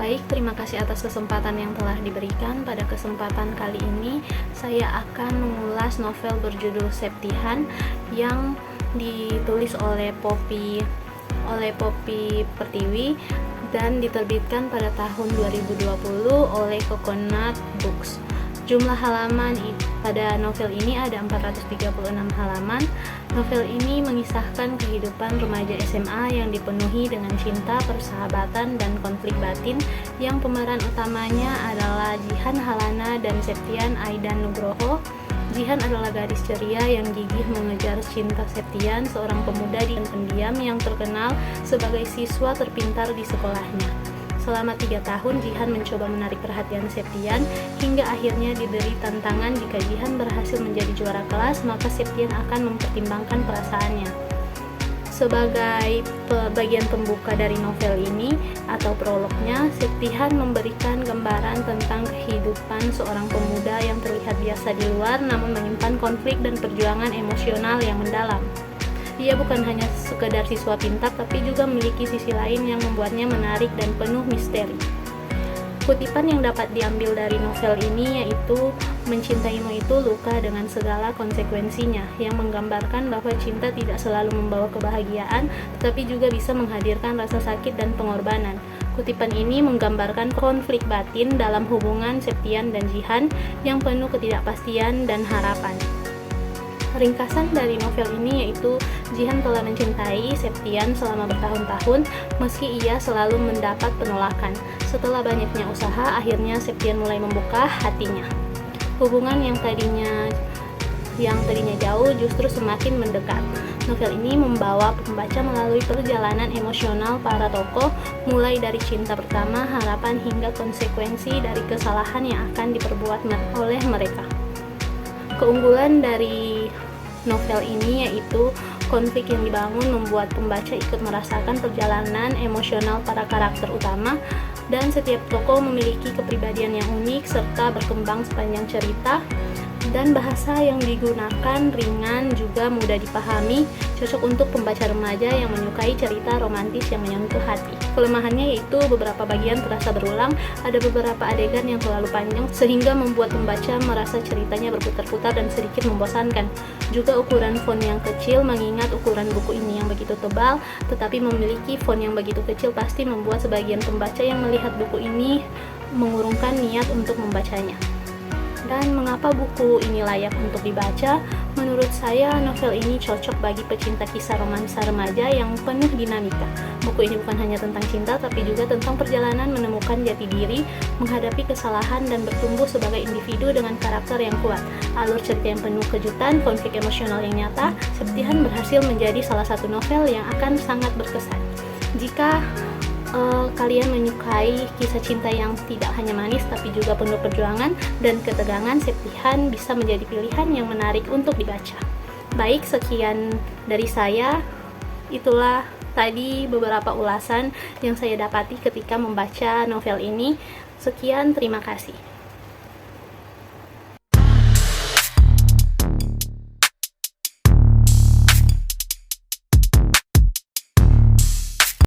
Baik, terima kasih atas kesempatan yang telah diberikan. Pada kesempatan kali ini, saya akan mengulas novel berjudul Septihan yang ditulis oleh Poppy Pertiwi dan diterbitkan pada tahun 2020 oleh Coconut Books. Jumlah halaman pada novel ini ada 436 halaman. Novel ini mengisahkan kehidupan remaja SMA yang dipenuhi dengan cinta, persahabatan, dan konflik batin yang pemeran utamanya adalah Jihan Halana dan Septian Aidan Nugroho. Jihan adalah gadis ceria yang gigih mengejar cinta Septian, seorang pemuda dan pendiam yang terkenal sebagai siswa terpintar di sekolahnya. Selama 3 tahun, Jihan mencoba menarik perhatian Septian, hingga akhirnya diberi tantangan jika Jihan berhasil menjadi juara kelas, maka Septian akan mempertimbangkan perasaannya. Sebagai bagian pembuka dari novel ini, atau prolognya, Septihan memberikan gambaran tentang kehidupan seorang pemuda yang terlihat biasa di luar, namun menyimpan konflik dan perjuangan emosional yang mendalam. Dia bukan hanya sekedar siswa pintar, tapi juga memiliki sisi lain yang membuatnya menarik dan penuh misteri. Kutipan yang dapat diambil dari novel ini yaitu, "Mencintaimu itu luka dengan segala konsekuensinya," yang menggambarkan bahwa cinta tidak selalu membawa kebahagiaan, tetapi juga bisa menghadirkan rasa sakit dan pengorbanan. Kutipan ini menggambarkan konflik batin dalam hubungan Septian dan Jihan yang penuh ketidakpastian dan harapan. Ringkasan dari novel ini yaitu, Jihan telah mencintai Septian selama bertahun-tahun, meski ia selalu mendapat penolakan. Setelah banyaknya usaha, akhirnya Septian mulai membuka hatinya. Hubungan yang tadinya jauh justru semakin mendekat. Novel ini membawa pembaca melalui perjalanan emosional para tokoh, mulai dari cinta pertama, harapan, hingga konsekuensi dari kesalahan yang akan diperbuat oleh mereka. Keunggulan dari novel ini yaitu konflik yang dibangun membuat pembaca ikut merasakan perjalanan emosional para karakter utama, dan setiap tokoh memiliki kepribadian yang unik serta berkembang sepanjang cerita. Dan bahasa yang digunakan ringan juga mudah dipahami, cocok untuk pembaca remaja yang menyukai cerita romantis yang menyentuh hati. Kelemahannya yaitu beberapa bagian terasa berulang, ada beberapa adegan yang terlalu panjang sehingga membuat pembaca merasa ceritanya berputar-putar dan sedikit membosankan. Juga ukuran font yang kecil, mengingat ukuran buku ini yang begitu tebal, tetapi memiliki font yang begitu kecil pasti membuat sebagian pembaca yang melihat buku ini mengurungkan niat untuk membacanya. Dan mengapa buku ini layak untuk dibaca? Menurut saya, novel ini cocok bagi pecinta kisah romansa remaja yang penuh dinamika. Buku ini bukan hanya tentang cinta, tapi juga tentang perjalanan menemukan jati diri, menghadapi kesalahan, dan bertumbuh sebagai individu dengan karakter yang kuat. Alur cerita yang penuh kejutan, konflik emosional yang nyata, Septihan berhasil menjadi salah satu novel yang akan sangat berkesan. Jika kalian menyukai kisah cinta yang tidak hanya manis tapi juga penuh perjuangan dan ketegangan, Septihan bisa menjadi pilihan yang menarik untuk dibaca. Baik, sekian dari saya. Itulah tadi beberapa ulasan yang saya dapati ketika membaca novel ini. Sekian, terima kasih.